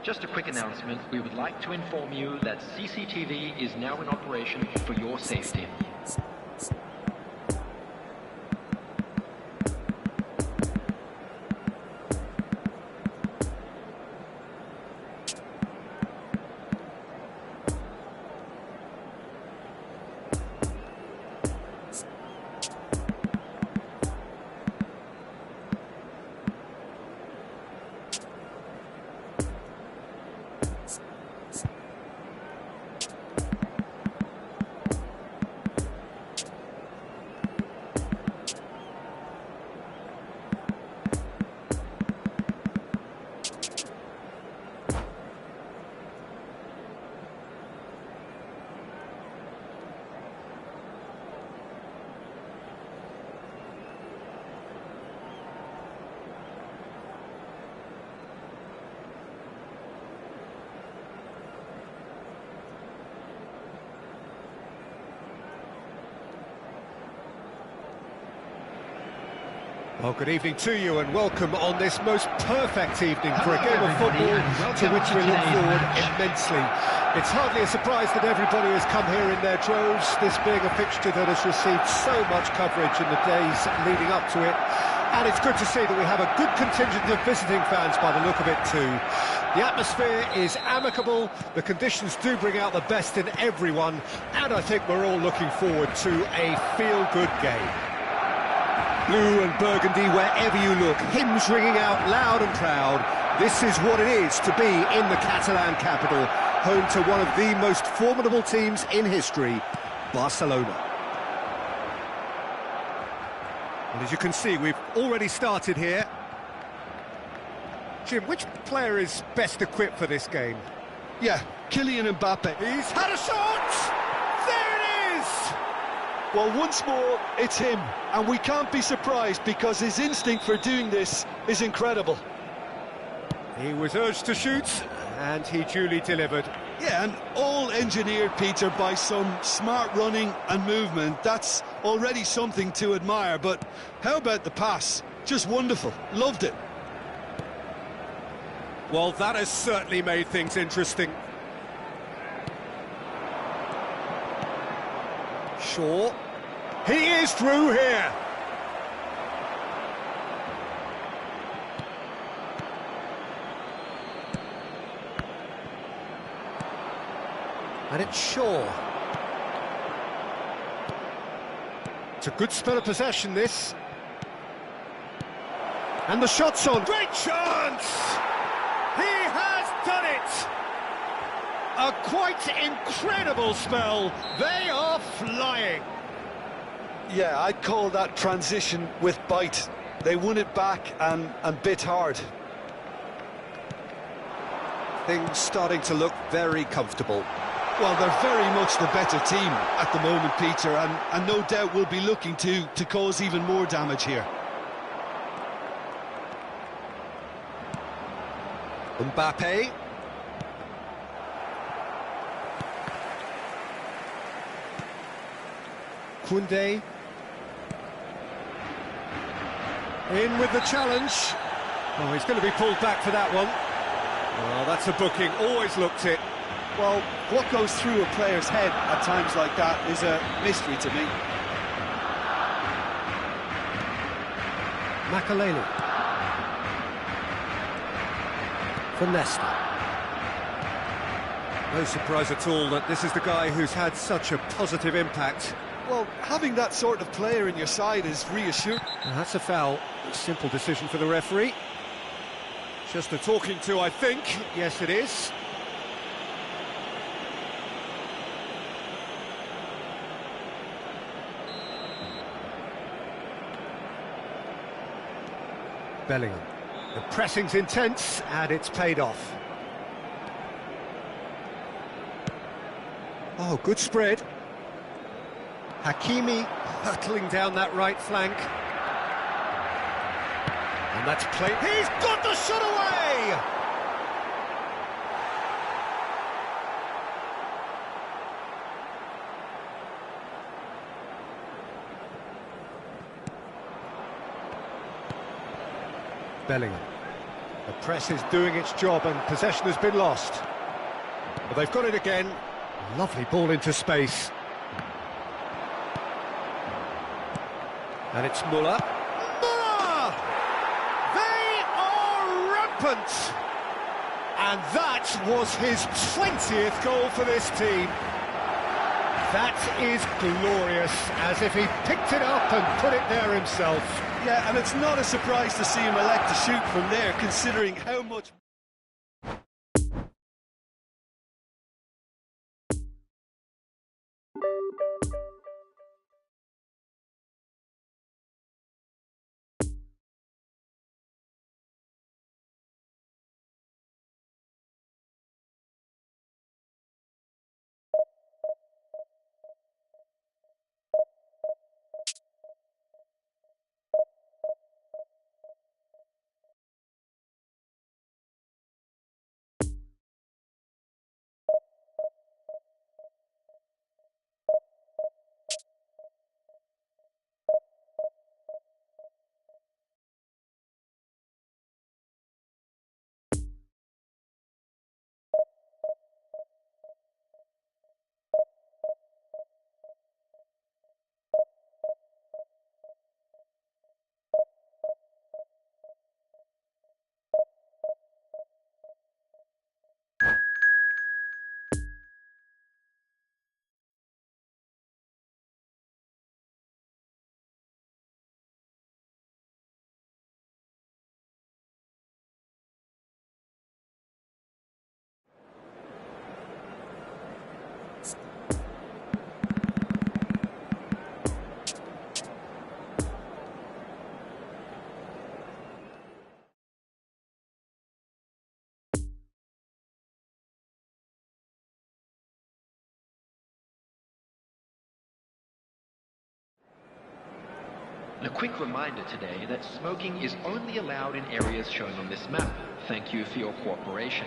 Just a quick announcement. We would like to inform you that CCTV is now in operation for your safety. Well, good evening to you and welcome on this most perfect evening for a game of football to which we look forward immensely. It's hardly a surprise that everybody has come here in their droves, this being a fixture that has received so much coverage in the days leading up to it. And it's good to see that we have a good contingent of visiting fans by the look of it too. The atmosphere is amicable, the conditions do bring out the best in everyone, and I think we're all looking forward to a feel-good game. Blue and burgundy wherever you look, hymns ringing out loud and proud. This is what it is to be in the Catalan capital, home to one of the most formidable teams in history, Barcelona. And as you can see, we've already started here. Jim, which player is best equipped for this game? Yeah, Kylian Mbappe. He's had a shot! There it is! Well, once more, it's him, and we can't be surprised because his instinct for doing this is incredible. He was urged to shoot, and he duly delivered. Yeah, and all engineered, Peter, by some smart running and movement. That's already something to admire, but how about the pass? Just wonderful. Loved it. Well, that has certainly made things interesting. Shaw. He is through here. And it's Shaw. It's a good spell of possession, this. And the shot's on. Great chance! He has done it! A quite incredible spell. They are flying. Yeah, I'd call that transition with bite. They won it back and bit hard. Things starting to look very comfortable. Well, they're very much the better team at the moment, Peter, and no doubt will be looking to cause even more damage here. Mbappe. Koundé. In with the challenge. Oh, he's going to be pulled back for that one. Well, that's a booking, always looked it. Well, what goes through a player's head at times like that is a mystery to me. Makaleli. For Nesta. No surprise at all that this is the guy who's had such a positive impact. Well, having that sort of player in your side is reassuring. And that's a foul. Simple decision for the referee. Just a talking to, I think. Yes, it is. Bellingham. The pressing's intense, and it's paid off. Oh, good spread. Hakimi hurtling down that right flank. And that's played. He's got the shot away! Bellingham. The press is doing its job and possession has been lost. But they've got it again. Lovely ball into space. And it's Muller. Muller! They are rampant! And that was his 20th goal for this team. That is glorious, as if he picked it up and put it there himself. Yeah, and it's not a surprise to see him elect to shoot from there, considering how much... And a quick reminder today that smoking is only allowed in areas shown on this map. Thank you for your cooperation.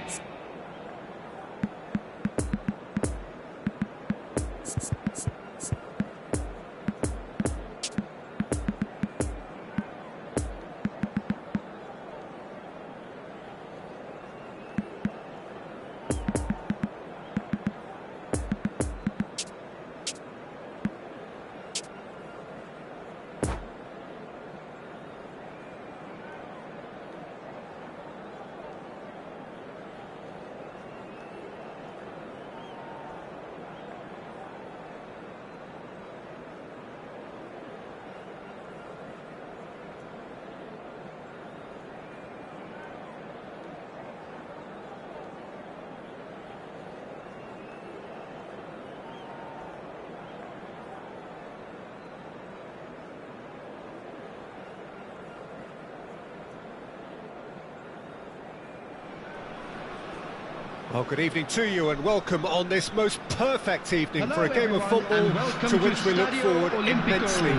Well, good evening to you and welcome on this most perfect evening for a game of football to which we look forward immensely.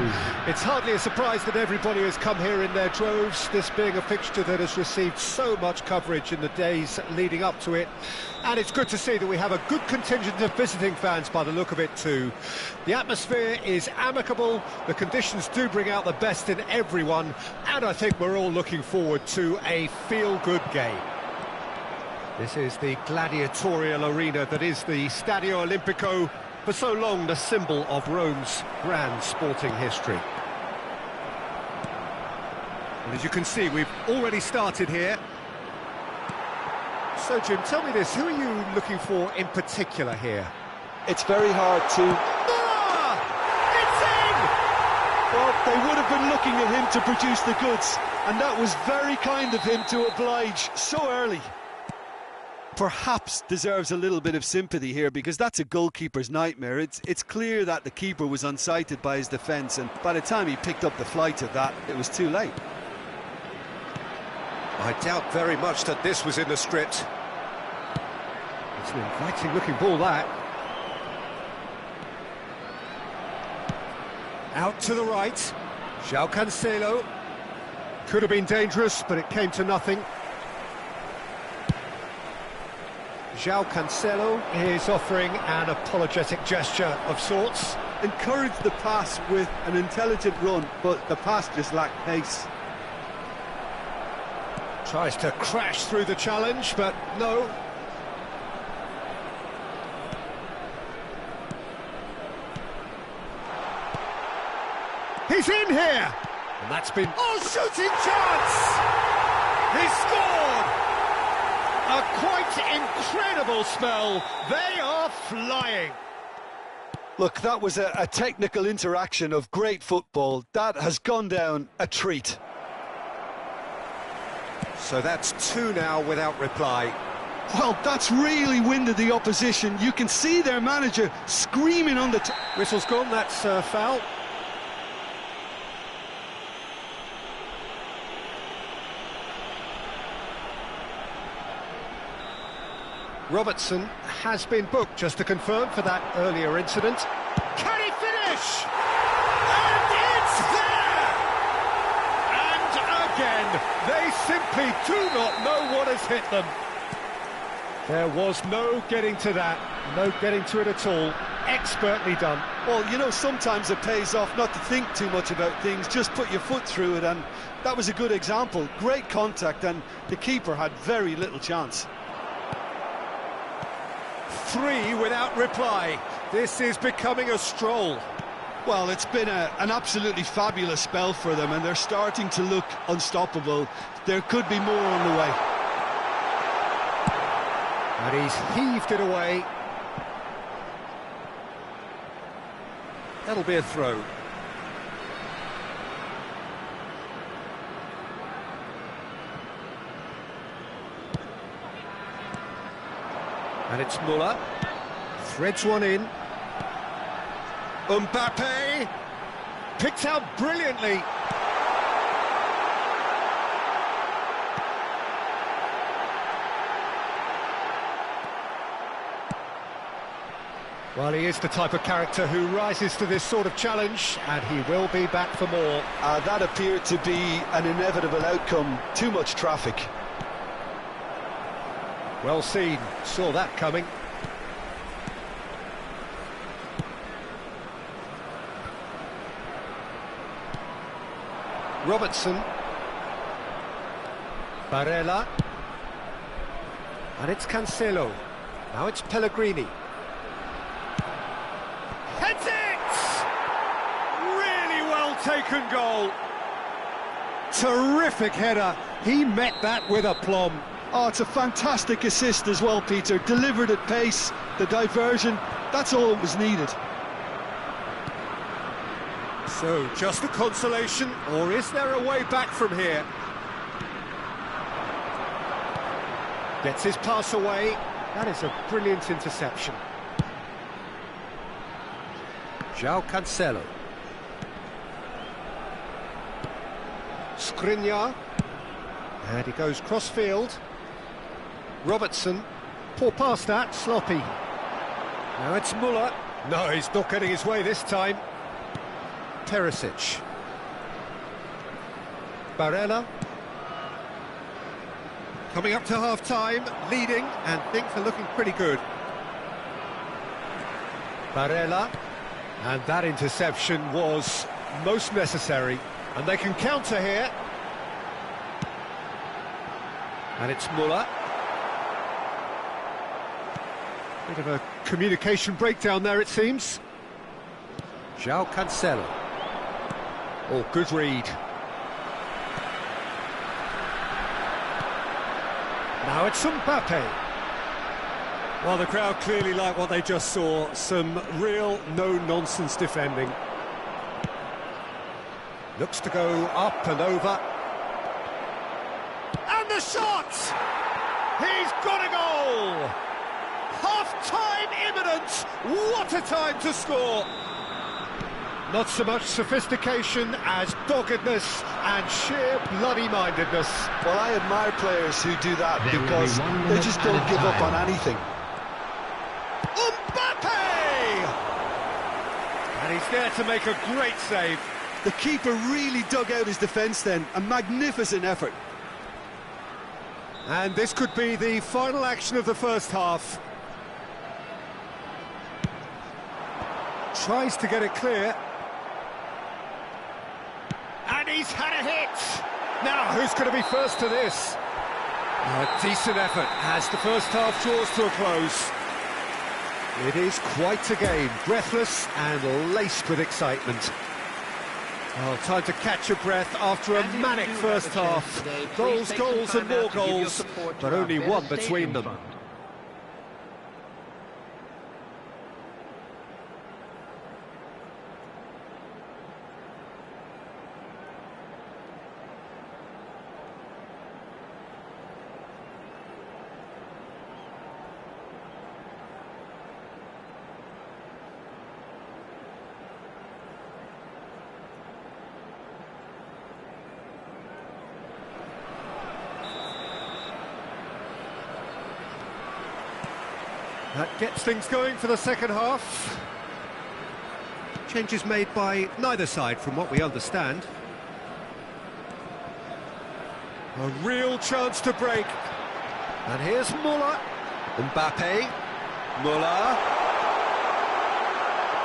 It's hardly a surprise that everybody has come here in their droves, this being a fixture that has received so much coverage in the days leading up to it. And it's good to see that we have a good contingent of visiting fans by the look of it too. The atmosphere is amicable, the conditions do bring out the best in everyone, and I think we're all looking forward to a feel-good game. This is the gladiatorial arena that is the Stadio Olimpico, for so long the symbol of Rome's grand sporting history. And as you can see, we've already started here. So, Jim, tell me this, who are you looking for in particular here? It's very hard to... Ah! It's in! Well, they would have been looking at him to produce the goods, and that was very kind of him to oblige so early. Perhaps deserves a little bit of sympathy here, because that's a goalkeeper's nightmare. It's clear that the keeper was unsighted by his defence, and by the time he picked up the flight of that, it was too late. I doubt very much that this was in the script. It's an inviting looking ball, that. Out to the right. João Cancelo. Could have been dangerous, but it came to nothing. João Cancelo is offering an apologetic gesture of sorts. Encouraged the pass with an intelligent run, but the pass just lacked pace. Tries to crash through the challenge, but no. He's in here! And that's been... Oh, shooting chance! He scored! A quite incredible spell. They are flying. Look, that was a technical interaction of great football. That has gone down a treat. So that's 2 now without reply. Well, that's really winded the opposition. You can see their manager screaming on the... Whistle's gone, that's foul. Robertson has been booked, just to confirm, for that earlier incident. Can he finish? And it's there! And again, they simply do not know what has hit them. There was no getting to that, no getting to it at all. Expertly done. Well, you know, sometimes it pays off not to think too much about things, just put your foot through it, and that was a good example. Great contact, and the keeper had very little chance. 3 without reply. This is becoming a stroll. Well, it's been an absolutely fabulous spell for them, and they're starting to look unstoppable. There could be more on the way. And he's heaved it away. That'll be a throw. And it's Muller. Threads one in. Mbappe picked out brilliantly. Well, he is the type of character who rises to this sort of challenge, and he will be back for more. That appeared to be an inevitable outcome. Too much traffic. Well seen, saw that coming. Robertson. Barella. And it's Cancelo. Now it's Pellegrini. Heads it! Really well taken goal. Terrific header. He met that with aplomb. Oh, it's a fantastic assist as well, Peter. Delivered at pace, the diversion, that's all that was needed. So, just a consolation, or is there a way back from here? Gets his pass away. That is a brilliant interception. João Cancelo. Skriniar. And he goes cross-field. Robertson. Poor pass that, sloppy. Now it's Muller. No, he's not getting his way this time. Perisic. Barella. Coming up to half-time, leading, and things are looking pretty good. Barella. And that interception was most necessary. And they can counter here. And it's Muller. Bit of a communication breakdown there, it seems. João Cancelo. Oh, good read. Now it's Mbappe. Well, the crowd clearly like what they just saw. Some real no-nonsense defending. Looks to go up and over. And the shot! He's got a goal! Half-time imminent! What a time to score! Not so much sophistication as doggedness and sheer bloody-mindedness. Well, I admire players who do that because they just don't give up on anything. Mbappe! And he's there to make a great save. The keeper really dug out his defence then. A magnificent effort. And this could be the final action of the first half. Tries to get it clear. And he's had a hit! Now, who's going to be first to this? A decent effort as the first half draws to a close. It is quite a game, breathless and laced with excitement. Oh, time to catch your breath after a manic first half. Goals, goals and more goals, but only one between them. That gets things going for the second half. Changes made by neither side from what we understand. A real chance to break. And here's Muller. Mbappe. Muller.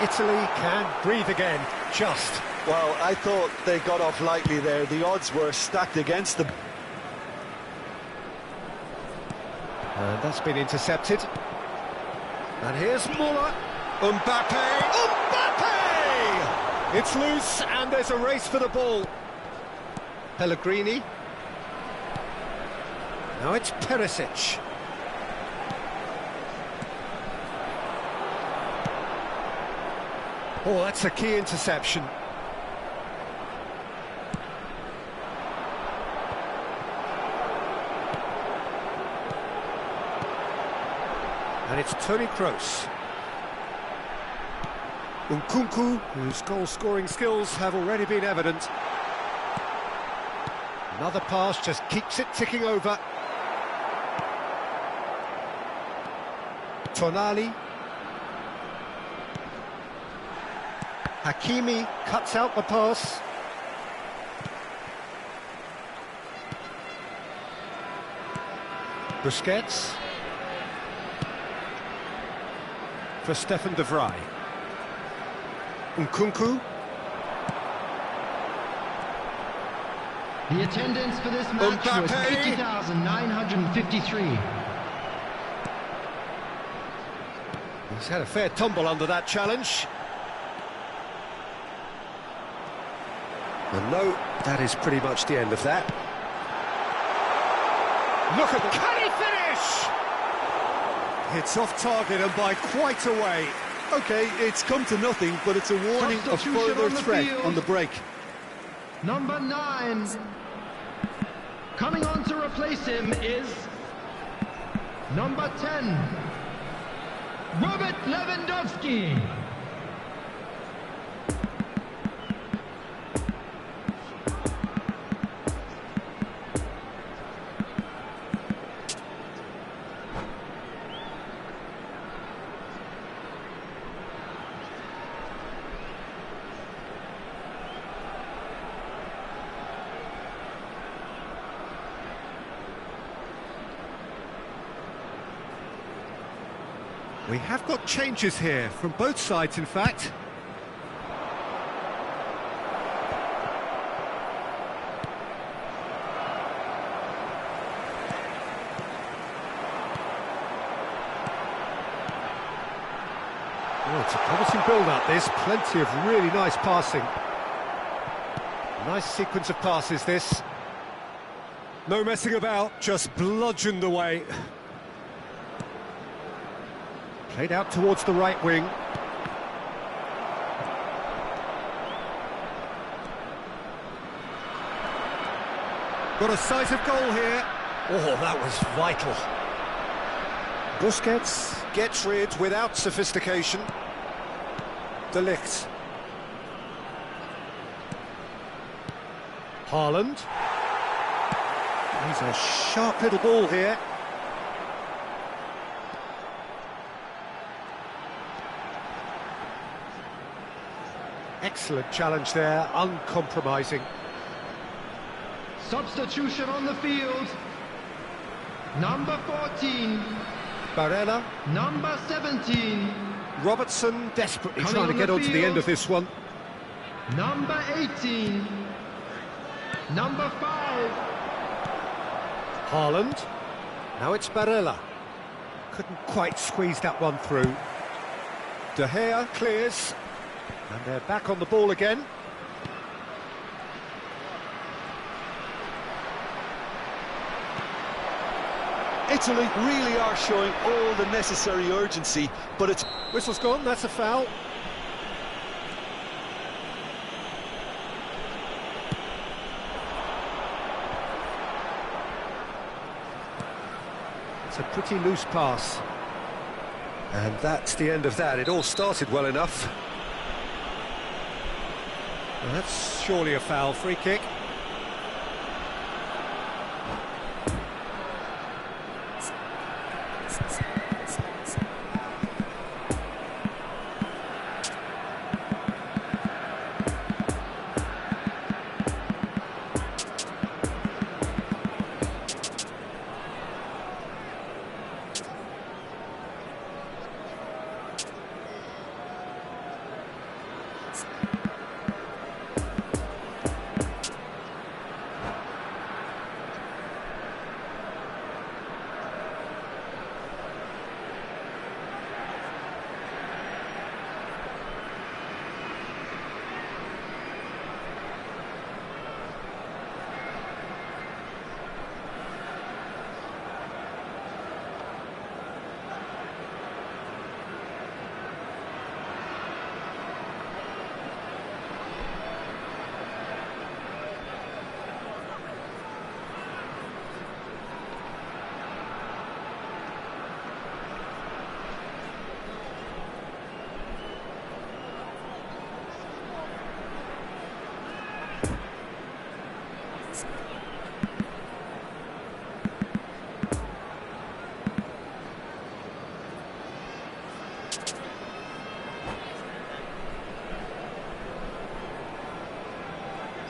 Italy can breathe again, just. Well, I thought they got off lightly there. The odds were stacked against them. And that's been intercepted. And here's Muller. Mbappe! Mbappe! It's loose and there's a race for the ball. Pellegrini. Now it's Perisic. Oh, that's a key interception. And it's Toni Kroos. Nkunku, whose goal-scoring skills have already been evident. Another pass just keeps it ticking over. Tonali. Hakimi cuts out the pass. Busquets. For Stefan de Vrij. Nkunku. The attendance for this match was 80,953. He's had a fair tumble under that challenge. And no, that is pretty much the end of that. Look at the... Can he finish? It's off target and by quite a way. OK, it's come to nothing, but it's a warning of further threat on the break. Number 9. Coming on to replace him is number 10, Robert Lewandowski. We have got changes here, from both sides in fact. Oh, it's a promising build-up this, plenty of really nice passing. Nice sequence of passes this. No messing about, just bludgeoned away. Played out towards the right wing. Got a sight of goal here. Oh, that was vital. Busquets gets rid without sophistication. De Ligt. Haaland. He's a sharp little ball here. Excellent challenge there, uncompromising. Substitution on the field. Number 14. Barella. Number 17. Robertson desperately Coming trying to on get the onto the field. end of this one. Number 18. Number 5. Haaland. Now it's Barella. Couldn't quite squeeze that one through. De Gea clears. And they're back on the ball again. Italy really are showing all the necessary urgency, but it's... Whistle's gone, that's a foul. It's a pretty loose pass. And that's the end of that. It all started well enough. And that's surely a foul. Free kick.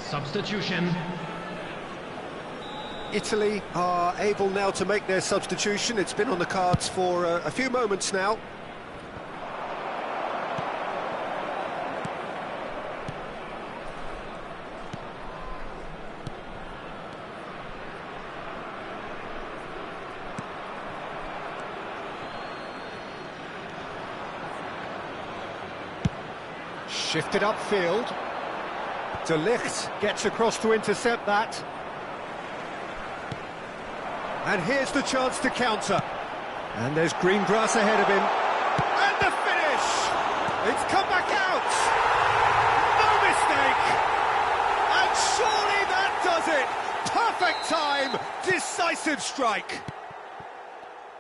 Substitution. Italy are able now to make their substitution. It's been on the cards for a few moments now. Shifted upfield. De Ligt gets across to intercept that. And here's the chance to counter. And there's green grass ahead of him. And the finish! It's come back out! No mistake! And surely that does it! Perfect time! Decisive strike!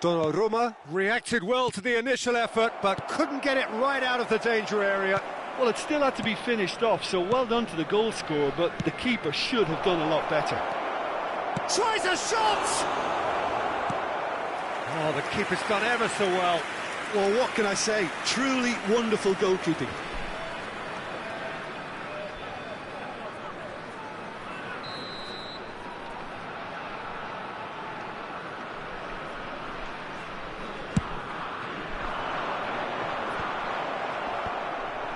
Donnarumma reacted well to the initial effort, but couldn't get it right out of the danger area. Well, it still had to be finished off, so well done to the goal scorer, but the keeper should have done a lot better. Tries a shot! Oh, the keeper's done ever so well. Well, what can I say? Truly wonderful goalkeeping.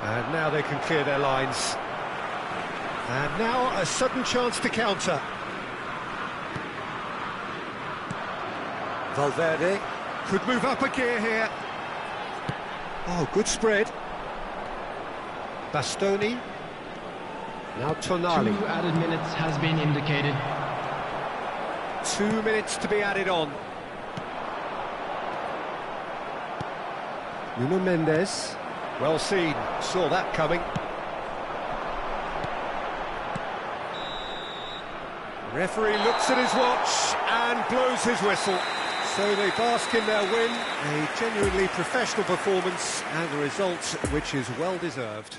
And now they can clear their lines. And now a sudden chance to counter. Valverde could move up a gear here. Oh, good spread. Bastoni. Now Tonali. 2 added minutes has been indicated. 2 minutes to be added on. Nuno Mendes. Well seen, saw that coming. Referee looks at his watch and blows his whistle. So they bask in their win, a genuinely professional performance and a result which is well deserved.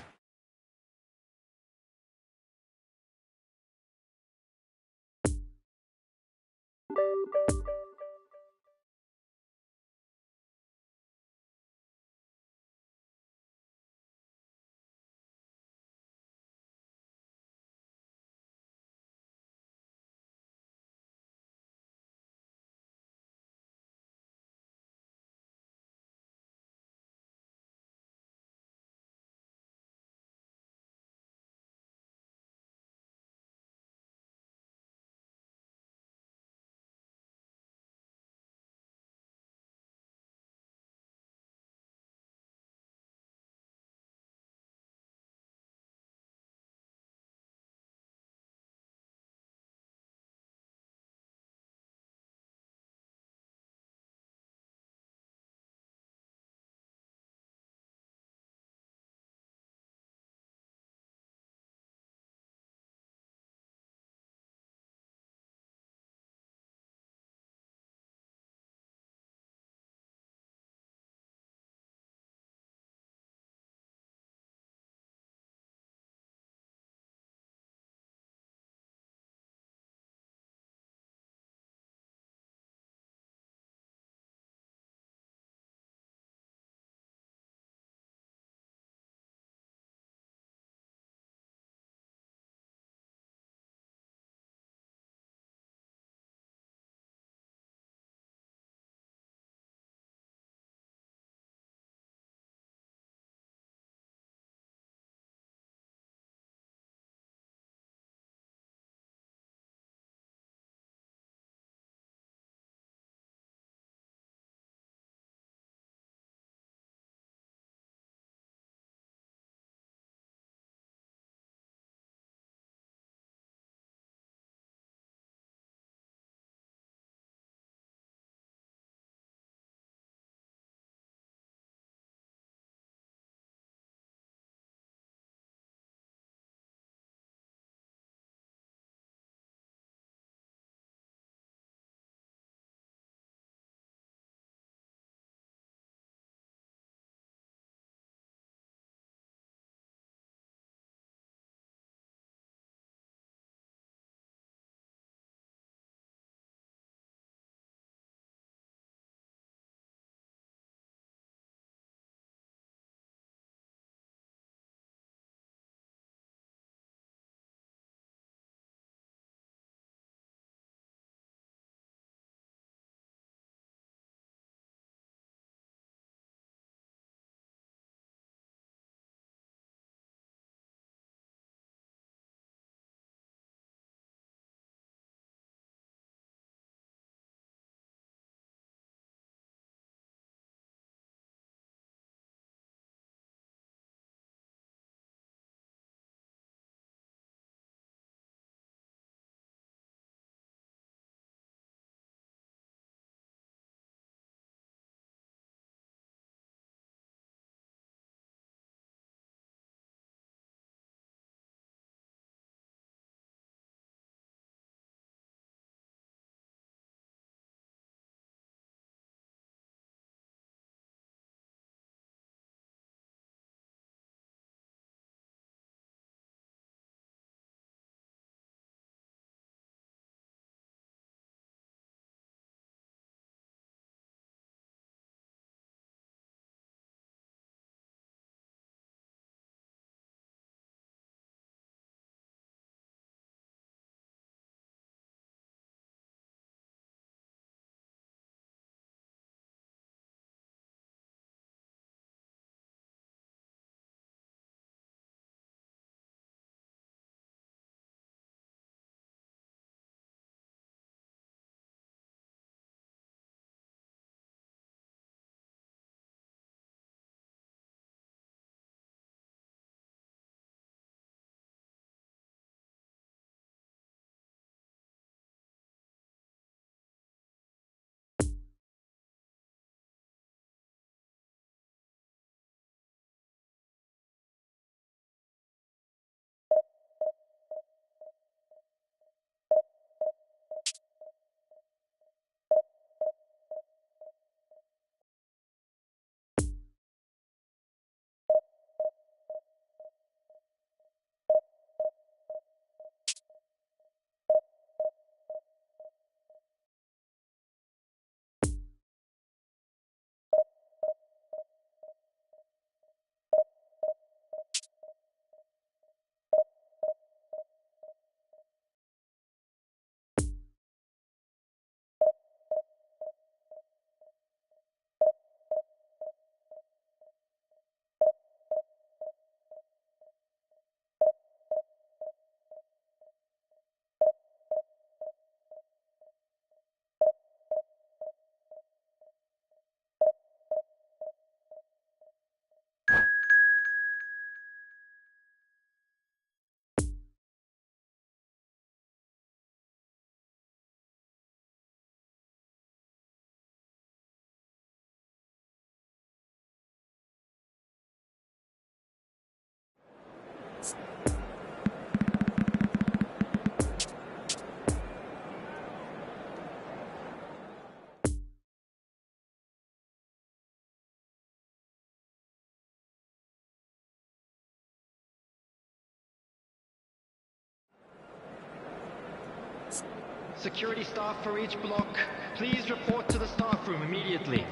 Security staff for each block, please report to the staff room immediately.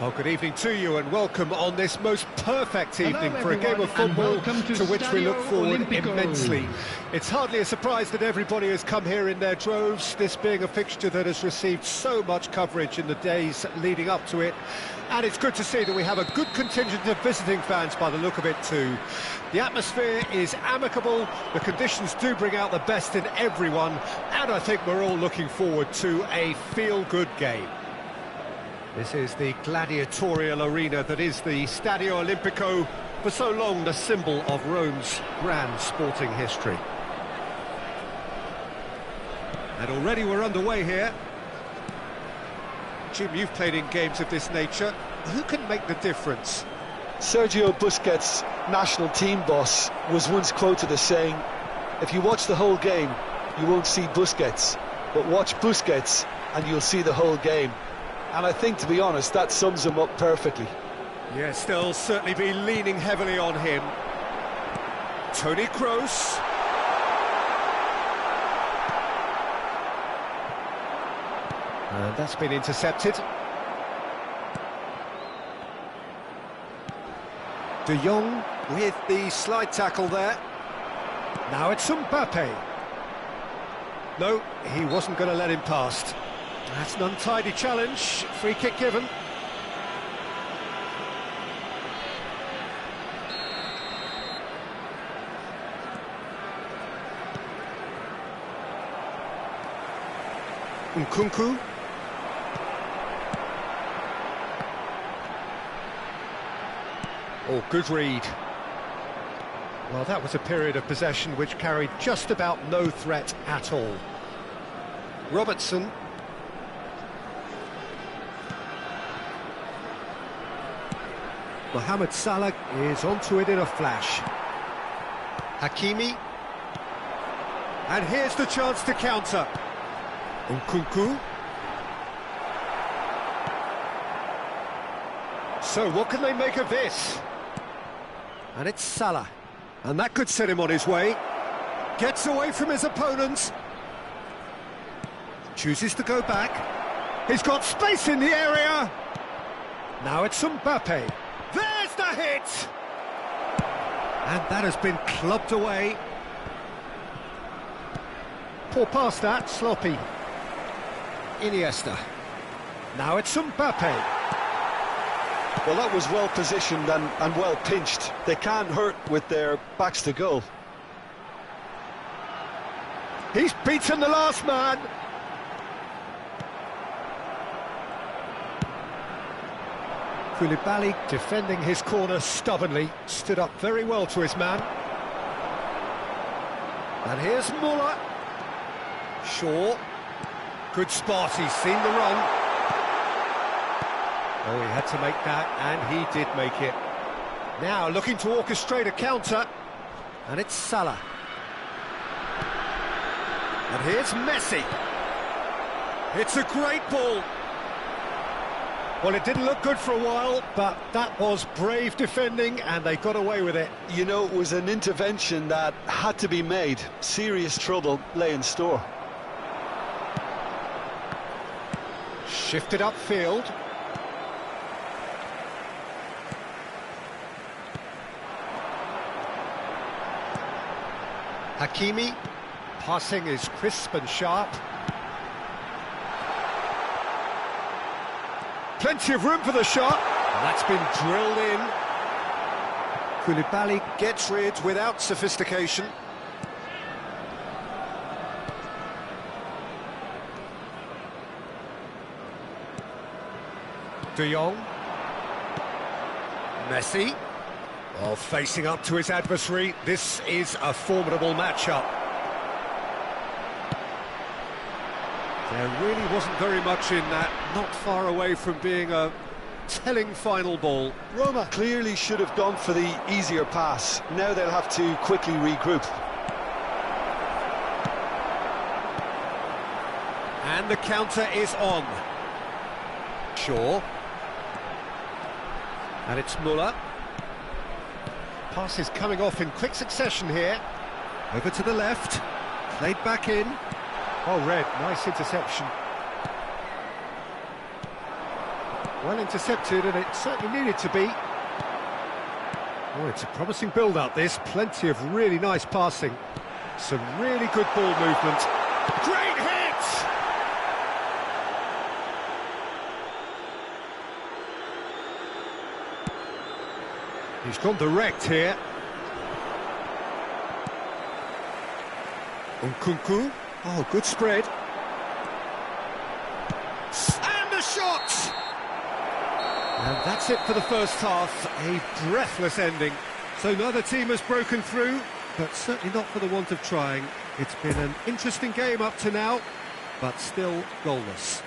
Well, good evening to you and welcome on this most perfect evening for a game of everyone, football and welcome to which we look Stadio forward Olimpico. immensely. It's hardly a surprise that everybody has come here in their droves, this being a fixture that has received so much coverage in the days leading up to it. And it's good to see that we have a good contingent of visiting fans by the look of it too. The atmosphere is amicable, the conditions do bring out the best in everyone, and I think we're all looking forward to a feel-good game. This is the gladiatorial arena that is the Stadio Olimpico, for so long the symbol of Rome's grand sporting history. And already we're underway here. Jim, you've played in games of this nature. Who can make the difference? Sergio Busquets, national team boss, was once quoted as saying, if you watch the whole game, you won't see Busquets, but watch Busquets and you'll see the whole game. And I think, to be honest, that sums him up perfectly. Yes, they'll certainly be leaning heavily on him. Toni Kroos. And that's been intercepted. De Jong with the slide tackle there. Now it's Mbappe. No, he wasn't going to let him past. That's an untidy challenge. Free kick given. Nkunku. Oh, good read. Well, that was a period of possession which carried just about no threat at all. Robertson. Mohamed Salah is onto it in a flash. Hakimi. And here's the chance to counter. Nkunku. So what can they make of this? And it's Salah. And that could set him on his way. Gets away from his opponents. Chooses to go back. He's got space in the area. Now it's Mbappe. There's the hit! And that has been clubbed away. Poor pass that, sloppy. Iniesta. Now it's Mbappe. Well, that was well positioned and well pinched. They can't hurt with their backs to goal. He's beaten the last man. Koulibaly defending his corner stubbornly, stood up very well to his man. And here's Muller. Shaw. Good spot, he's seen the run. Oh, he had to make that, and he did make it. Now looking to orchestrate a counter, and it's Salah. And here's Messi. It's a great ball. Well, it didn't look good for a while, but that was brave defending, and they got away with it. You know, it was an intervention that had to be made. Serious trouble lay in store. Shifted upfield. Hakimi. Passing is crisp and sharp. Plenty of room for the shot. And that's been drilled in. Koulibaly gets rid without sophistication. De Jong. Messi. Well, facing up to his adversary, this is a formidable matchup. There really wasn't very much in that, not far away from being a telling final ball. Roma clearly should have gone for the easier pass. Now they'll have to quickly regroup. And the counter is on. Shaw. And it's Muller. Pass is coming off in quick succession here. Over to the left. Played back in. Oh, Red, nice interception. Well intercepted, and it certainly needed to be. Oh, it's a promising build-up, this. Plenty of really nice passing. Some really good ball movement. Great hit! He's gone direct here. Nkunku. Oh, good spread. And the shot! And that's it for the first half. A breathless ending. So neither team has broken through, but certainly not for the want of trying. It's been an interesting game up to now, but still goalless.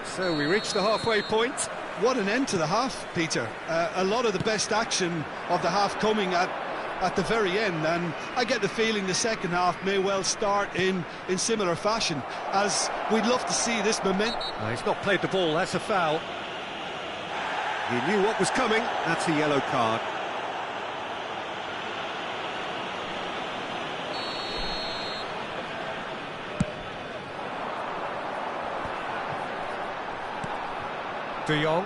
So we reach the halfway point. What an end to the half, Peter. A lot of the best action of the half coming at the very end, and I get the feeling the second half may well start in similar fashion, as we'd love to see this momentum. He's not played the ball, that's a foul. He knew what was coming, that's a yellow card. De Jong.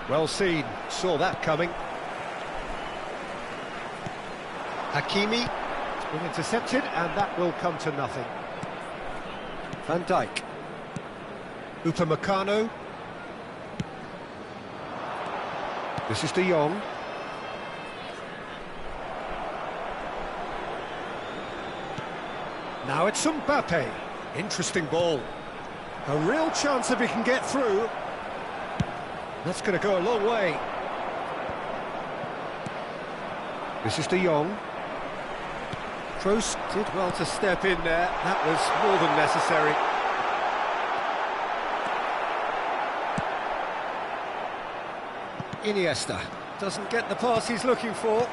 Well seen, saw that coming. Hakimi. It's been intercepted, and that will come to nothing. Van Dijk. Upamecano. This is De Jong. Now it's Mbappe. Interesting ball. A real chance if he can get through. That's going to go a long way. This is De Jong. Kroos did well to step in there. That was more than necessary. Iniesta doesn't get the pass he's looking for.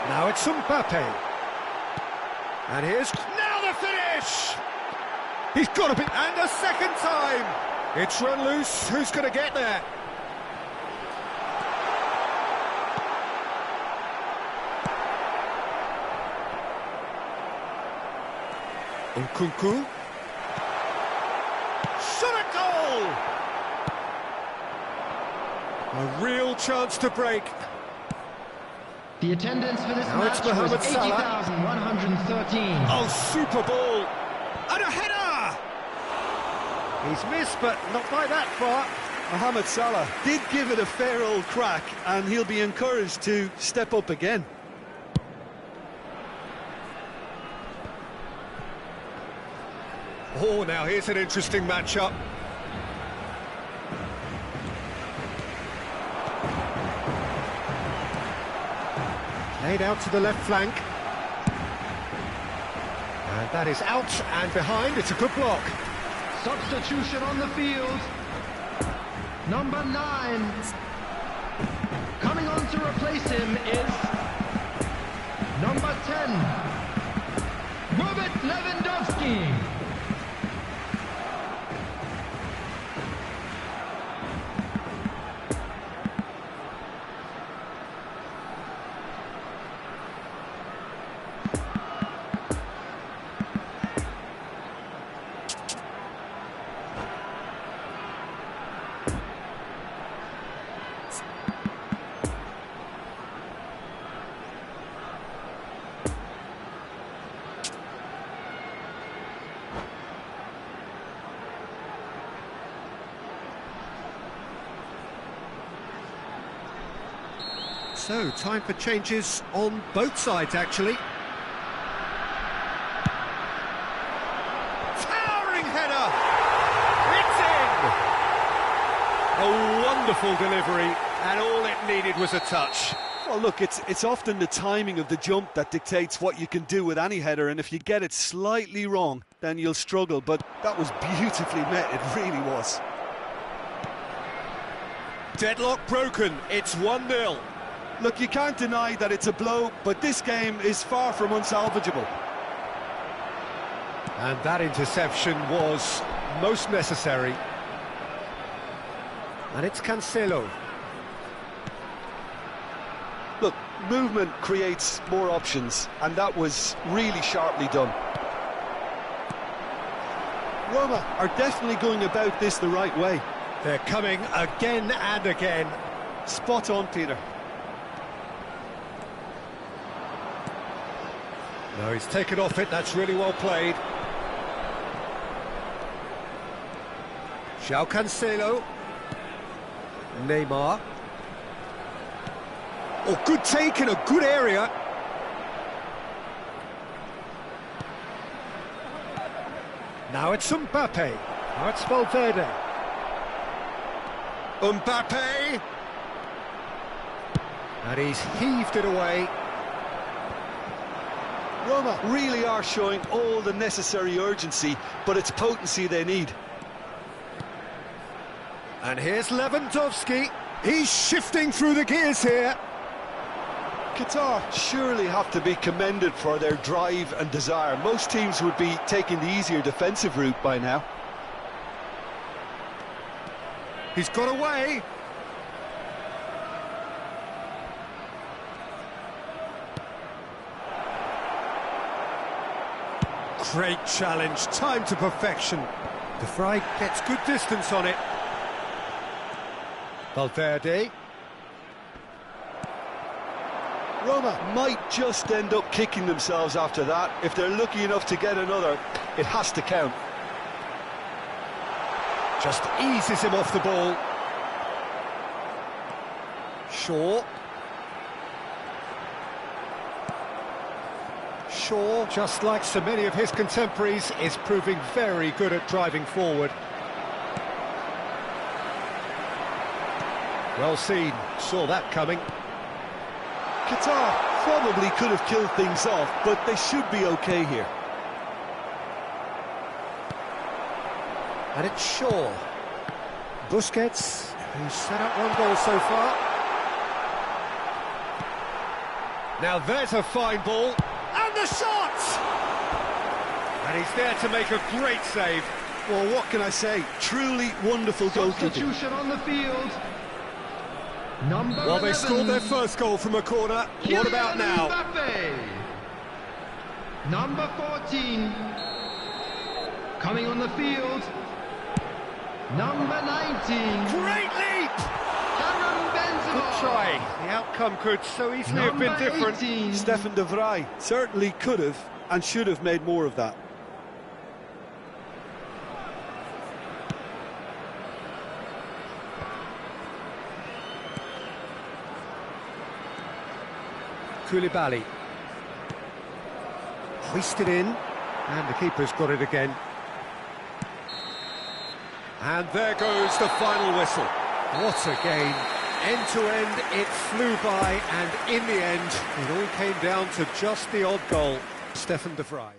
Now it's Mbappe. And here's... Now the finish! He's got to be... And a second time! It's run loose. Who's going to get there? Nkunku. Shot a goal! A real chance to break. The attendance for this Now it's match was Mohamed Salah. 80,113. Oh, super ball! And a header! He's missed, but not by that far. Mohamed Salah did give it a fair old crack, and he'll be encouraged to step up again. Oh, now here's an interesting matchup. Played out to the left flank. And that is out and behind. It's a good block. Substitution on the field. Number 9. Coming on to replace him is number 10, Robert Lewandowski. So, time for changes on both sides, actually. Towering header! It's in! A Wonderful delivery, and all it needed was a touch. Well, look, it's often the timing of the jump that dictates what you can do with any header, and if you get it slightly wrong, then you'll struggle, but that was beautifully met, it really was. Deadlock broken, it's 1-0. Look, you can't deny that it's a blow, but this game is far from unsalvageable. And that interception was most necessary. And it's Cancelo. Look, movement creates more options, and that was really sharply done. Roma are definitely going about this the right way. They're coming again and again. Spot on, Peter. No, he's taken off it, that's really well played. João Cancelo. Neymar. Oh, good take in a good area. Now it's Mbappe. Now it's Valverde. Mbappe. And he's heaved it away. Roma really are showing all the necessary urgency, but it's potency they need. And here's Lewandowski. He's shifting through the gears here. Qatar surely have to be commended for their drive and desire. Most teams would be taking the easier defensive route by now. He's got away. Great challenge, time to perfection. De Vrij gets good distance on it. Valverde. Roma might just end up kicking themselves after that. If they're lucky enough to get another, it has to count. Just eases him off the ball. Shaw. Shaw, just like so many of his contemporaries, is proving very good at driving forward. Well seen, saw that coming. Qatar probably could have killed things off, but they should be okay here. And it's Shaw. Busquets, who's set up one goal so far. Now there's a fine ball, and the shot! And he's there to make a great save. Well, what can I say? Truly wonderful goalkeeping. Substitution on the field. Number Well, 11. they scored their first goal from a corner. What about now? Mbappe. Number 14. Coming on the field. Number 19. Great leap! Karim Benzema. Good try. The outcome could so easily have been Number different. 18. Stefan de Vrij certainly could have and should have made more of that. Koulibaly. Hoisted in, and the keeper's got it again. And there goes the final whistle. What a game. End to end, it flew by, and in the end, it all came down to just the odd goal. Stefan de Vrij.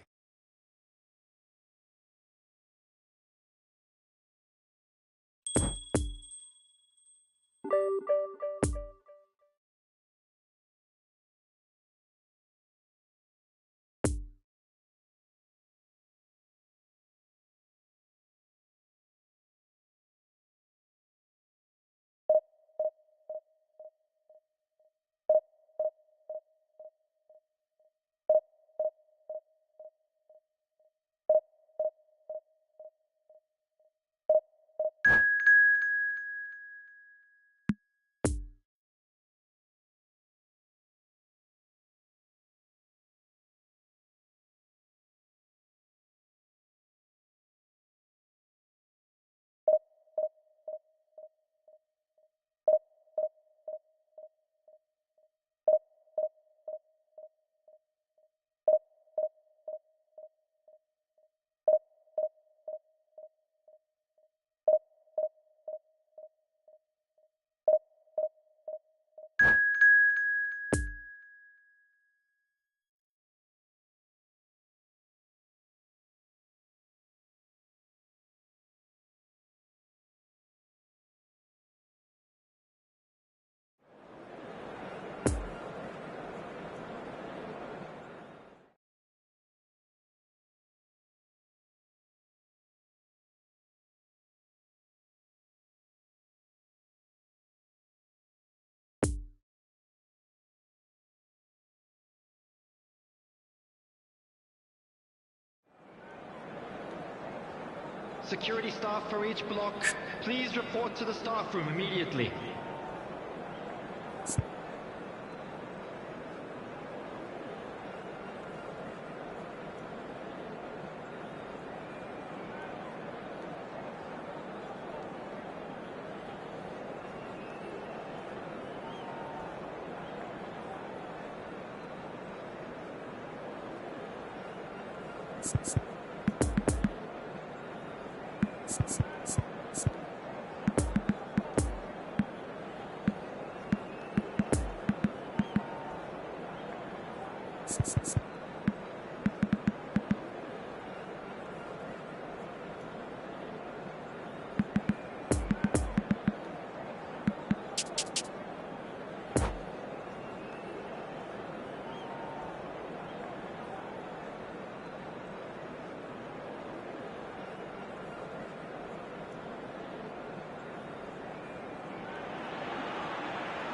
Security staff for each block, please report to the staff room immediately.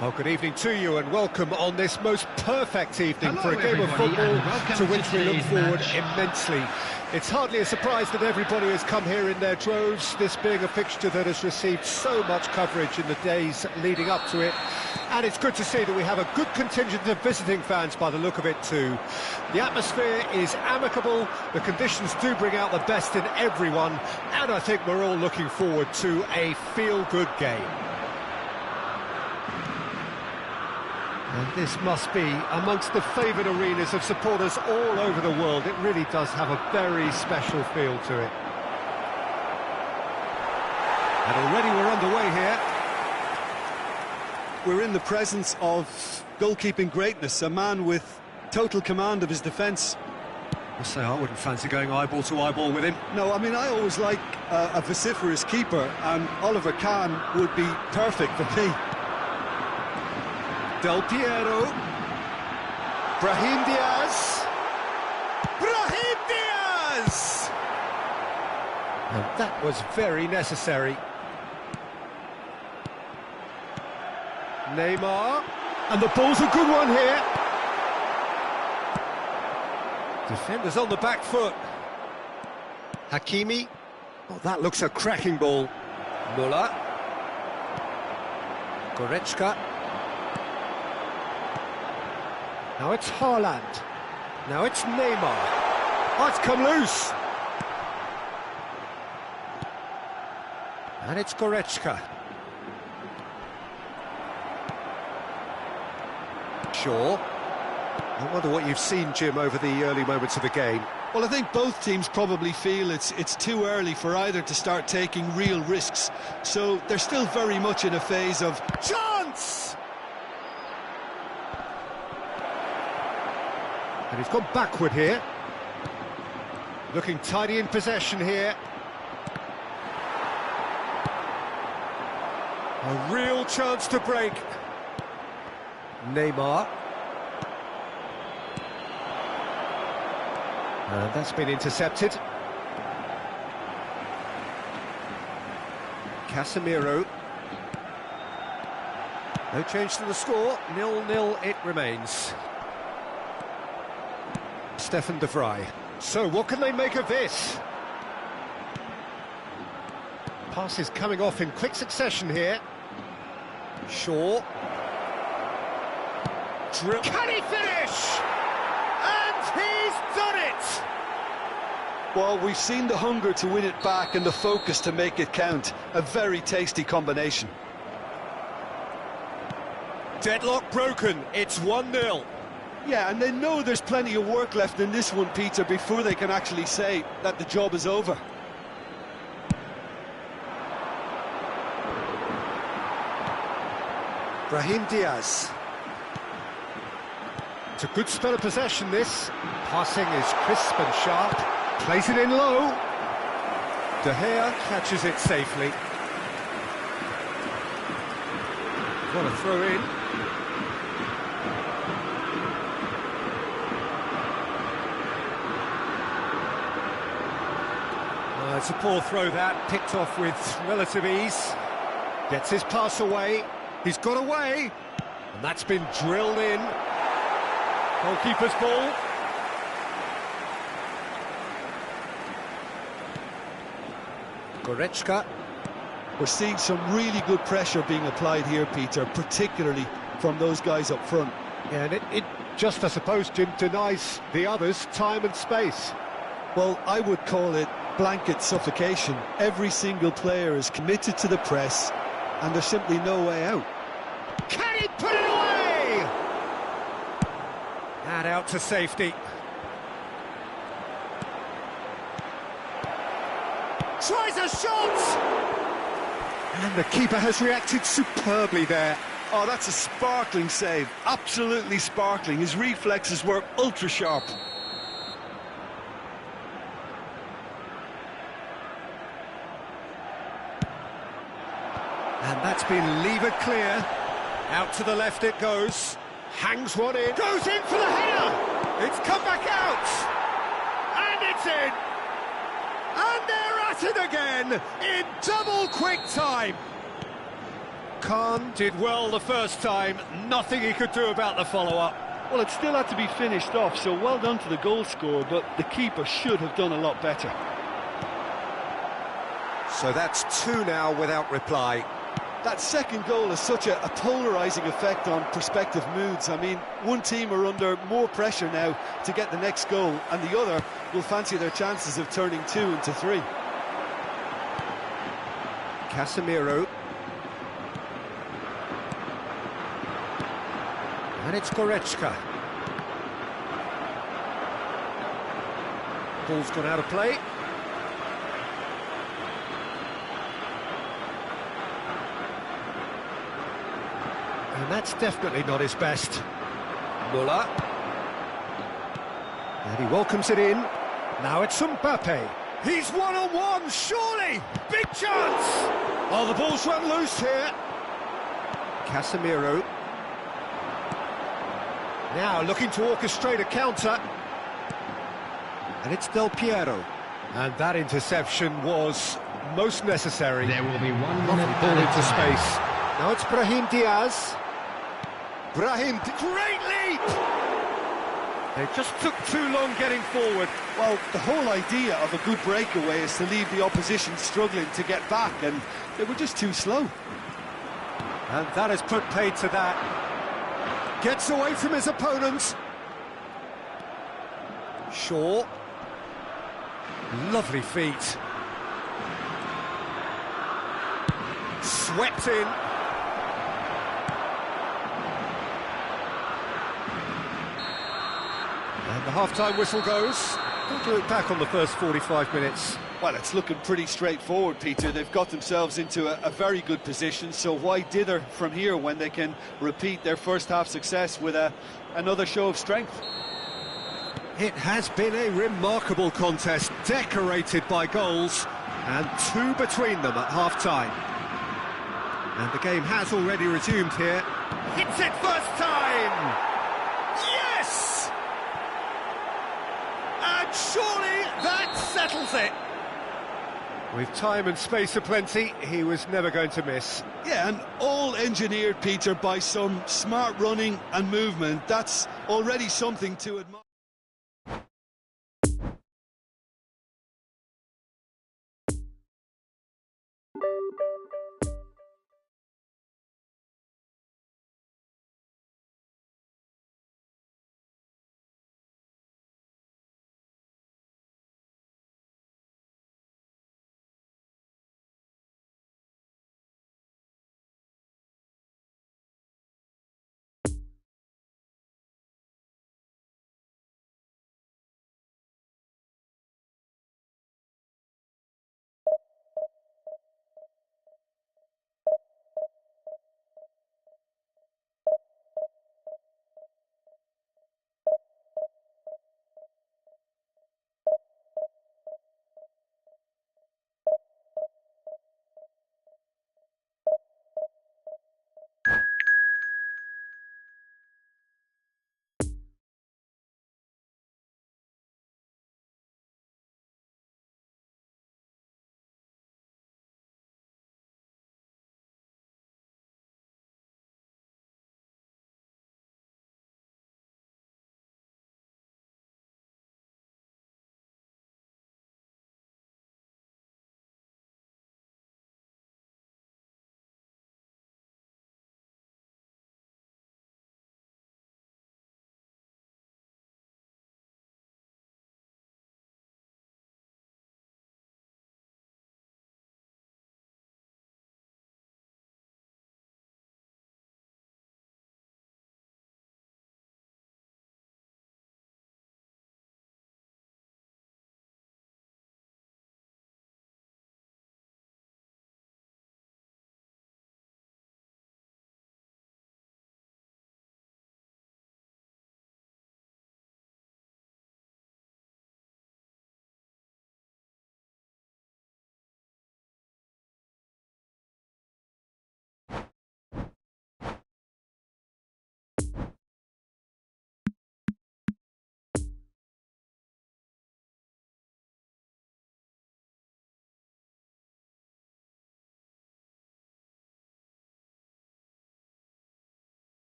Well, good evening to you and welcome on this most perfect evening Hello, for a game of everybody, football and welcome to to which we look today's forward match. immensely. It's hardly a surprise that everybody has come here in their droves, this being a fixture that has received so much coverage in the days leading up to it. And it's good to see that we have a good contingent of visiting fans by the look of it too. The atmosphere is amicable, the conditions do bring out the best in everyone, and I think we're all looking forward to a feel-good game. And this must be amongst the favoured arenas of supporters all over the world. It really does have a very special feel to it. And already we're underway here. We're in the presence of goalkeeping greatness, a man with total command of his defence. I say I wouldn't fancy going eyeball to eyeball with him. No, I mean, I always like a vociferous keeper, and Oliver Kahn would be perfect for me. Del Piero. Brahim Diaz. Brahim Diaz! And that was very necessary. Neymar. And the ball's a good one here. Defenders on the back foot. Hakimi. Oh, that looks a cracking ball. Muller. Goretzka. Now it's Haaland. Now it's Neymar. Oh, it's come loose. And it's Goretzka. Shaw. I wonder what you've seen, Jim, over the early moments of the game. Well, I think both teams probably feel it's too early for either to start taking real risks. So they're still very much in a phase of Chance! And he's gone backward here. Looking tidy in possession here. A real chance to break. Neymar. And that's been intercepted. Casemiro. No change to the score. 0-0 it remains. Stefan de Vrij. So, what can they make of this? Passes coming off in quick succession here. Shaw. Drill. Can he finish? And he's done it! Well, we've seen the hunger to win it back and the focus to make it count. A very tasty combination. Deadlock broken. It's 1-0. Yeah, and they know there's plenty of work left in this one, Peter, before they can actually say that the job is over. Brahim Diaz. It's a good spell of possession, this. Passing is crisp and sharp. Plays it in low. De Gea catches it safely. What a throw in. It's a poor throw that, picked off with relative ease. Gets his pass away. He's got away. And that's been drilled in. Goalkeeper's ball. Goretzka. We're seeing some really good pressure being applied here, Peter, particularly from those guys up front. Yeah, and it just, I suppose, Jim, denies the others time and space. Well, I would call it blanket suffocation. Every single player is committed to the press, and there's simply no way out. Can he put it away? And out to safety. Tries a shot! And the keeper has reacted superbly there. Oh, that's a sparkling save. Absolutely sparkling. His reflexes were ultra sharp. And that's been levered clear. Out to the left it goes. Hangs one in. Goes in for the header! It's come back out! And it's in! And they're at it again in double quick time. Khan did well the first time. Nothing he could do about the follow-up. Well, it still had to be finished off, so well done to the goal scorer, but the keeper should have done a lot better. So that's two now without reply. That second goal has such a polarising effect on prospective moods. I mean, one team are under more pressure now to get the next goal, and the other will fancy their chances of turning 2 into 3. Casemiro. And it's Goretzka. Ball's gone out of play. And that's definitely not his best. Muller. And he welcomes it in. Now it's Mbappe. He's one-on-one, surely! Big chance! Oh, the ball's run loose here. Casemiro. Now looking to orchestrate a counter. And it's Del Piero. And that interception was most necessary. There will be 1 minute Ball into time. space. Now it's Brahim Diaz. Great leap! They just took too long getting forward. Well, the whole idea of a good breakaway is to leave the opposition struggling to get back, and they were just too slow. And that has put paid to that. Gets away from his opponents. Shaw. Lovely feet. Swept in. And the half-time whistle goes. What do you look back on the first 45 minutes? Well, it's looking pretty straightforward, Peter. They've got themselves into a very good position, so why dither from here when they can repeat their first-half success with another show of strength? It has been a remarkable contest, decorated by goals, and 2 between them at half-time. And the game has already resumed here. Hits it first time! Yes! And surely that settles it. With time and space aplenty, he was never going to miss. Yeah, and all engineered, Peter, by some smart running and movement. That's already something to admire.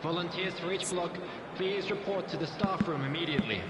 Volunteers for each block, please report to the staff room immediately.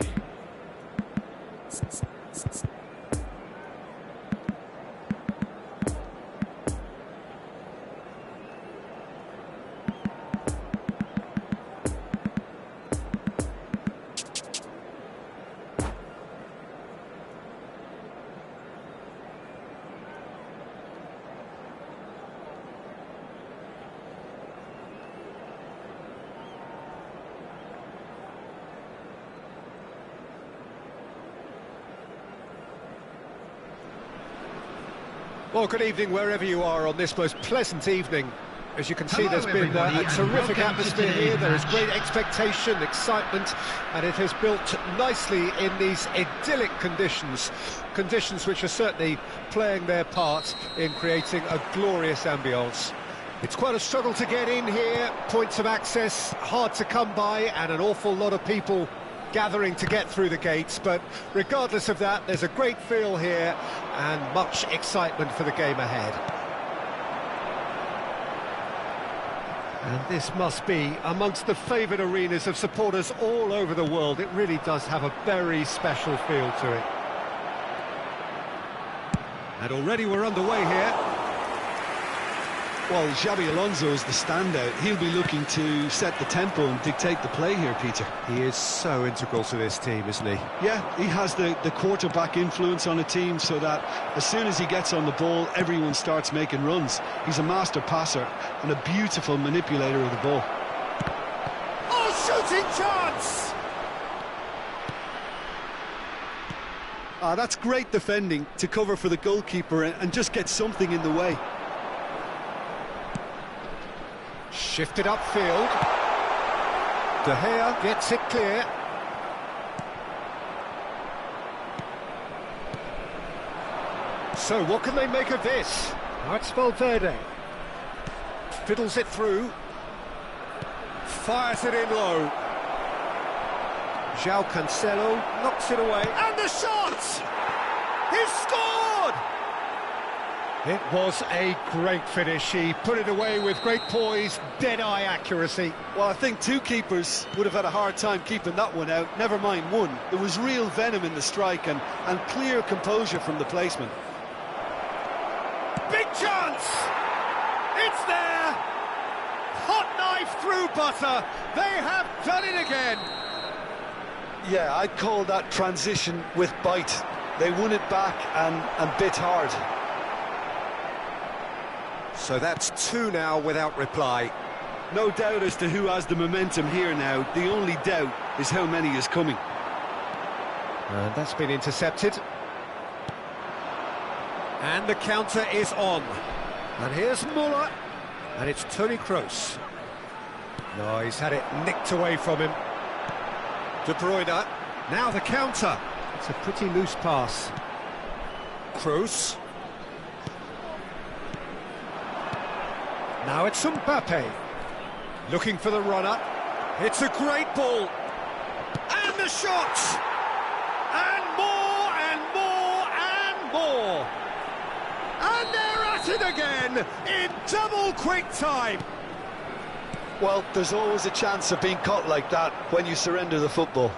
Well, good evening wherever you are on this most pleasant evening. As you can see, Hello, there's been a everybody, and terrific welcome to atmosphere today's here. There is match. great expectation, excitement, and it has built nicely in these idyllic conditions. Conditions which are certainly playing their part in creating a glorious ambience. It's quite a struggle to get in here, points of access hard to come by, and an awful lot of people gathering to get through the gates, but regardless of that, there's a great feel here and much excitement for the game ahead. And this must be amongst the favoured arenas of supporters all over the world. It really does have a very special feel to it. And already we're underway here. Well, Xabi Alonso is the standout. He'll be looking to set the tempo and dictate the play here, Peter. He is so integral to this team, isn't he? Yeah, he has the quarterback influence on a team so that as soon as he gets on the ball, everyone starts making runs. He's a master passer and a beautiful manipulator of the ball. Oh, shooting chance! That's great defending to cover for the goalkeeper and just get something in the way. Shifted upfield. De Gea gets it clear. So what can they make of this? Now it's Valverde. Fiddles it through. Fires it in low. João Cancelo knocks it away. And the shot! He's scored! It was a great finish. He put it away with great poise, dead-eye accuracy. Well, I think two keepers would have had a hard time keeping that one out, never mind one. There was real venom in the strike and clear composure from the placement. Big chance! It's there! Hot knife through butter. They have done it again. Yeah, I'd call that transition with bite. They won it back and bit hard. So that's two now without reply. No doubt as to who has the momentum here now. The only doubt is how many is coming. And that's been intercepted. And the counter is on. And here's Muller. And it's Toni Kroos. No, he's had it nicked away from him. De Bruyne. Now the counter. It's a pretty loose pass. Kroos. Now it's Mbappe. Looking for the run-up. It's a great ball. And the shot! And more, and more, and more! And they're at it again in double quick time. Well, there's always a chance of being caught like that when you surrender the football.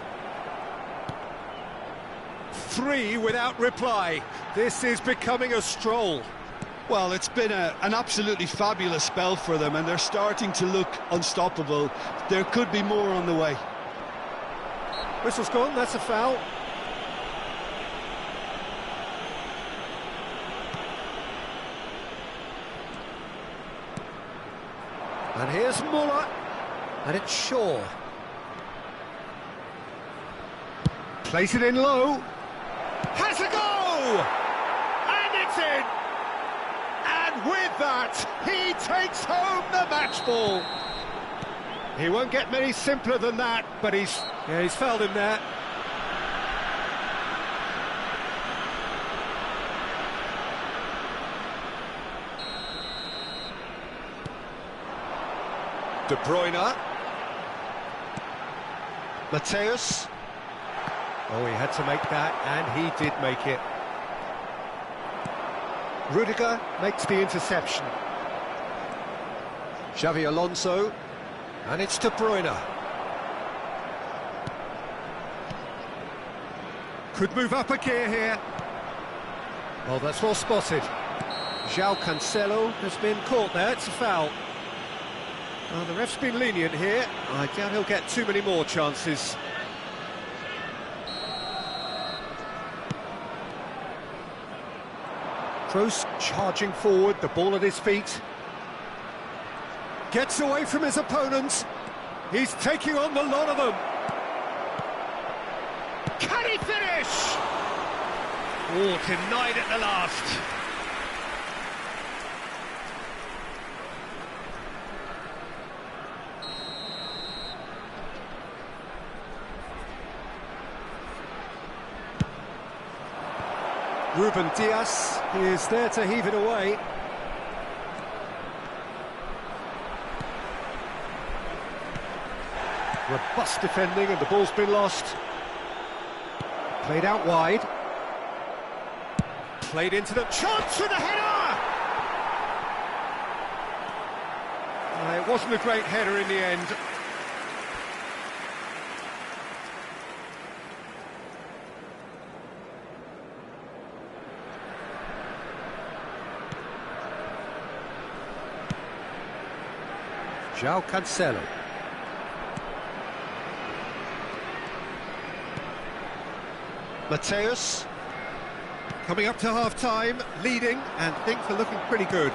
Three without reply. This is becoming a stroll. Well, it's been an absolutely fabulous spell for them, and they're starting to look unstoppable. There could be more on the way. Whistle's gone, that's a foul. And here's Muller. And it's Shaw. Place it in low. Has a go! And it's in! And with that, he takes home the match ball. He won't get many simpler than that, but he's fouled him there. De Bruyne. Mateus. Oh, he had to make that, and he did make it. Rudiger makes the interception. Xabi Alonso. And it's De Bruyne. Could move up a gear here. Oh, that's well spotted. João Cancelo has been caught there, it's a foul. The ref's been lenient here. I doubt he'll get too many more chances. Kroos charging forward, the ball at his feet. Gets away from his opponents. He's taking on the lot of them. Can he finish? Oh, denied at the last. Ruben Dias is there to heave it away. Robust defending and the ball's been lost. Played out wide. Played into the chance for the header! It wasn't a great header in the end. João Cancelo. Mateus. Coming up to half-time, leading, and things are looking pretty good.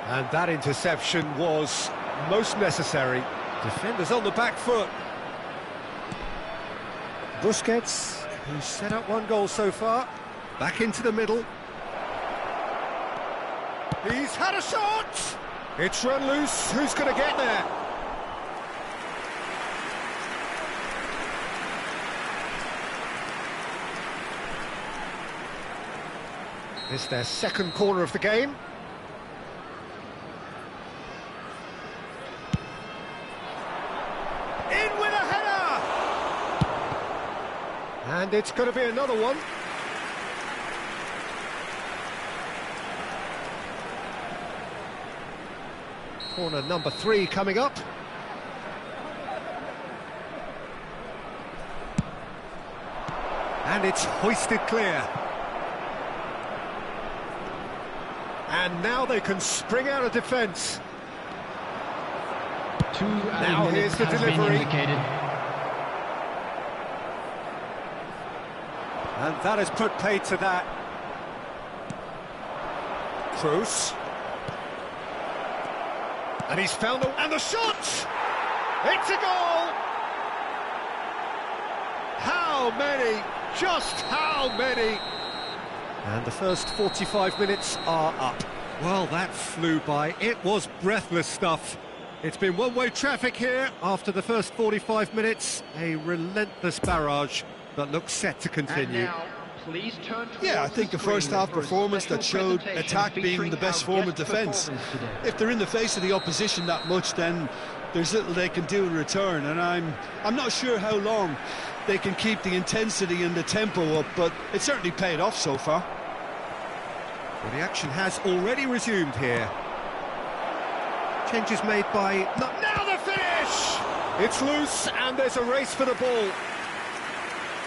And that interception was most necessary. Defenders on the back foot. Busquets, who's set up one goal so far. Back into the middle. He's had a shot! It's run loose, who's going to get there? It's their second corner of the game. In with a header! And it's going to be another one. Corner number 3 coming up. And it's hoisted clear. And now they can spring out of defence. Now here's the delivery. And that has put paid to that. Kroos. And he's found the... And the shot! It's a goal! How many? Just how many? And the first 45 minutes are up. Well, that flew by. It was breathless stuff. It's been one-way traffic here after the first 45 minutes. A relentless barrage that looks set to continue. And now, please turn Yeah, I think a first-half performance that showed attack being the best form of defence. If they're in the face of the opposition that much, then there's little they can do in return, and I'm not sure how long they can keep the intensity and the tempo up, but it certainly paid off so far. Well, the action has already resumed here. Changes made by... Now the finish! It's loose, and there's a race for the ball.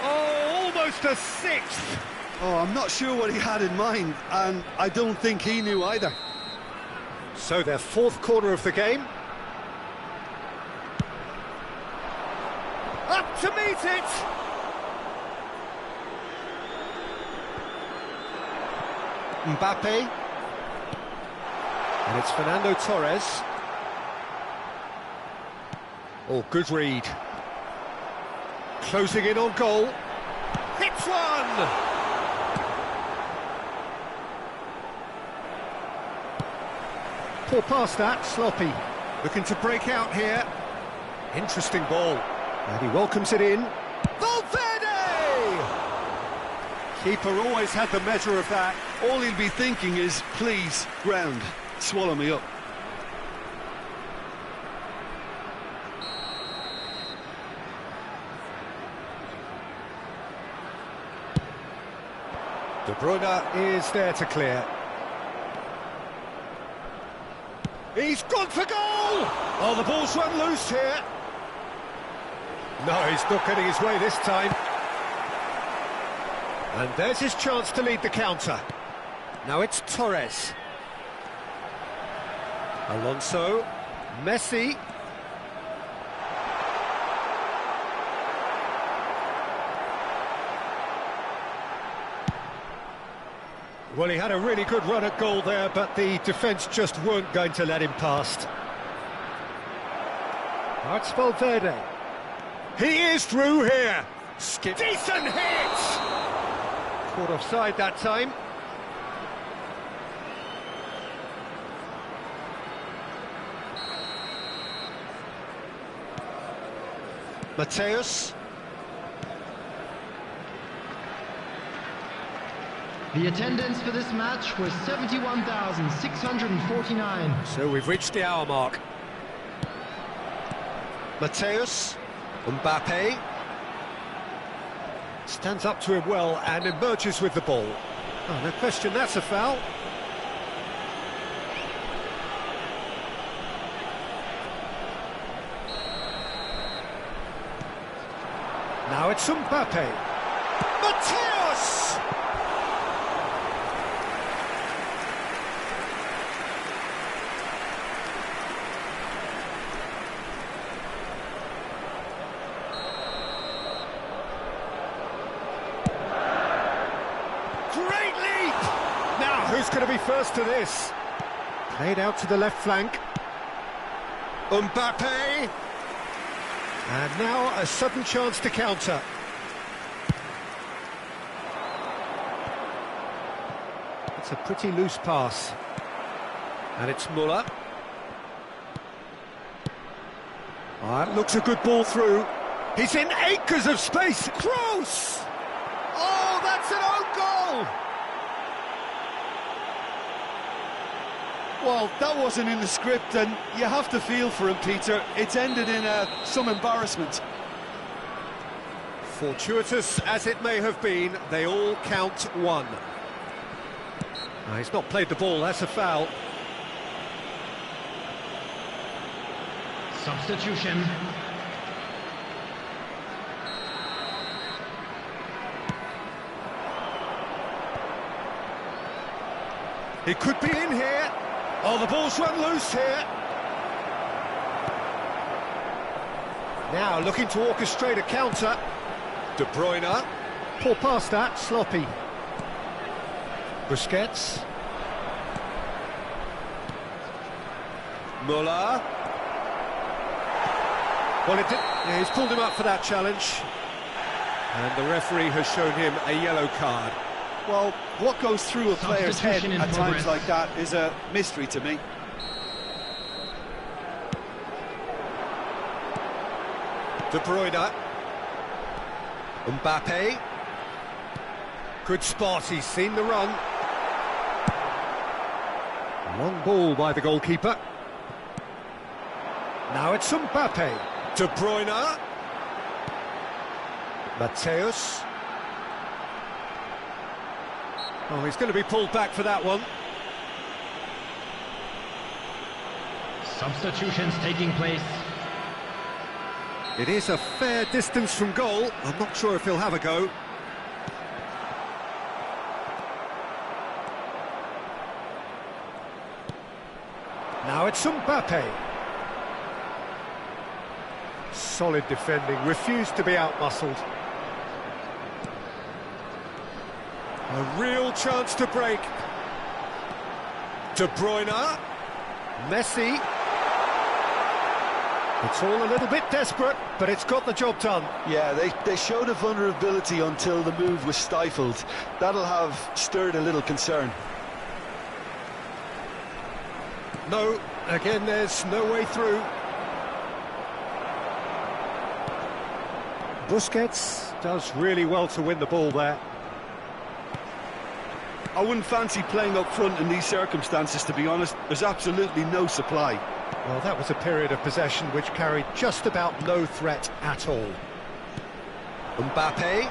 Oh, almost a sixth! Oh, I'm not sure what he had in mind, and I don't think he knew either. So their fourth corner of the game. Up to meet it! Mbappe. And it's Fernando Torres. Oh, good read. Closing in on goal. Hits one! Poor pass that, sloppy. Looking to break out here. Interesting ball. And he welcomes it in. Valverde! Keeper always had the measure of that. All he'll be thinking is, please, ground, swallow me up. De Bruyne is there to clear. He's gone for goal! Oh, the ball's run loose here. No, he's not getting his way this time. And there's his chance to lead the counter. Now it's Torres. Alonso. Messi. Well, he had a really good run at goal there, but the defence just weren't going to let him past. That's Valverde. He is through here. Skip. Decent hit! Caught offside that time. Mateus. The attendance for this match was 71,649. So we've reached the hour mark. Mateus. Mbappe. Stands up to him well and emerges with the ball. Oh, no question, that's a foul. Now it's Mbappe. Mateus! Great leap! Now, who's going to be first to this? Played out to the left flank. Mbappe! And now a sudden chance to counter. It's a pretty loose pass. And it's Muller. Oh, that looks a good ball through. He's in acres of space. Kroos! Oh, that's an own goal! Well, that wasn't in the script, and you have to feel for him, Peter. It's ended in some embarrassment. Fortuitous as it may have been, they all count one. No, he's not played the ball, that's a foul. Substitution. He could be in here. Oh, the ball's run loose here. Now looking to orchestrate a counter. De Bruyne. Poor pass that, sloppy. Busquets. Muller. Well, yeah, he's pulled him up for that challenge. And the referee has shown him a yellow card. Well, what goes through a player's head at times like that is a mystery to me. De Bruyne. Mbappe. Good spot, he's seen the run. Long ball by the goalkeeper. Now it's Mbappe. De Bruyne. Mateus. Oh, he's going to be pulled back for that one. Substitutions taking place. It is a fair distance from goal. I'm not sure if he'll have a go. Now it's Mbappe. Solid defending, refused to be outmuscled. A real chance to break. De Bruyne. Messi. It's all a little bit desperate, but it's got the job done. Yeah, they showed a vulnerability until the move was stifled. That'll have stirred a little concern. No, again, there's no way through. Busquets does really well to win the ball there. I wouldn't fancy playing up front in these circumstances, to be honest. There's absolutely no supply. Well, that was a period of possession which carried just about no threat at all. Mbappe.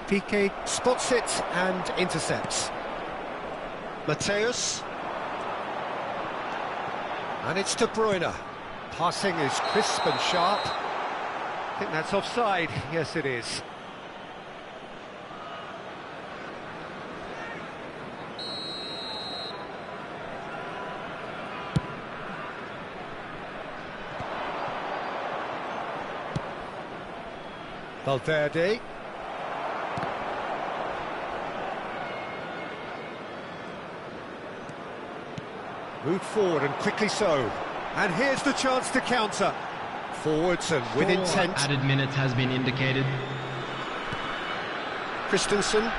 Piqué spots it and intercepts. Mateus. And it's De Bruyne. Passing is crisp and sharp. I think that's offside. Yes, it is. Valverde. Moved forward and quickly so. And here's the chance to counter. Forwards and with intent. Added minutes has been indicated. Christensen.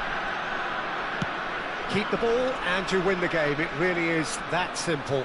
Keep the ball and you win the game. It really is that simple.